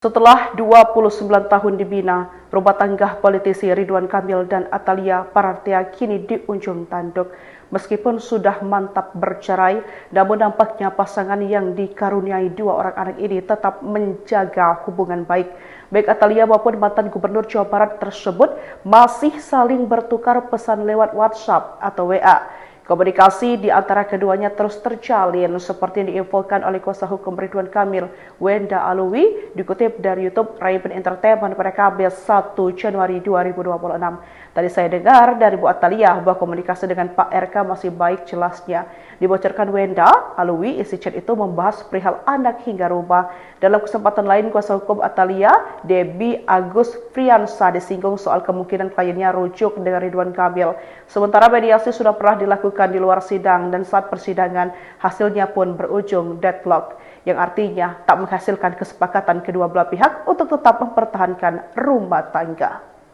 Setelah 29 tahun dibina, rumah tangga politisi Ridwan Kamil dan Atalia Praratia kini di ujung tanduk. Meskipun sudah mantap bercerai, namun nampaknya pasangan yang dikaruniai dua orang anak ini tetap menjaga hubungan baik. Baik Atalia maupun mantan Gubernur Jawa Barat tersebut masih saling bertukar pesan lewat WhatsApp atau WA. Komunikasi di antara keduanya terus terjalin seperti yang diinfokan oleh kuasa hukum Ridwan Kamil, Wenda Alwi, dikutip dari YouTube Raven Entertainment pada Kamis 1 Januari 2026. Tadi saya dengar dari Bu Atalia bahwa komunikasi dengan Pak RK masih baik jelasnya. Dibocorkan Wenda Alwi, isi chat itu membahas perihal anak hingga rumah. Dalam kesempatan lain, kuasa hukum Atalia, Debbie Agus Friansa, disinggung soal kemungkinan kliennya rujuk dengan Ridwan Kamil. Sementara mediasi sudah pernah dilakukan di luar sidang dan saat persidangan hasilnya pun berujung deadlock, yang artinya tak menghasilkan kesepakatan kedua belah pihak untuk tetap mempertahankan rumah tangga.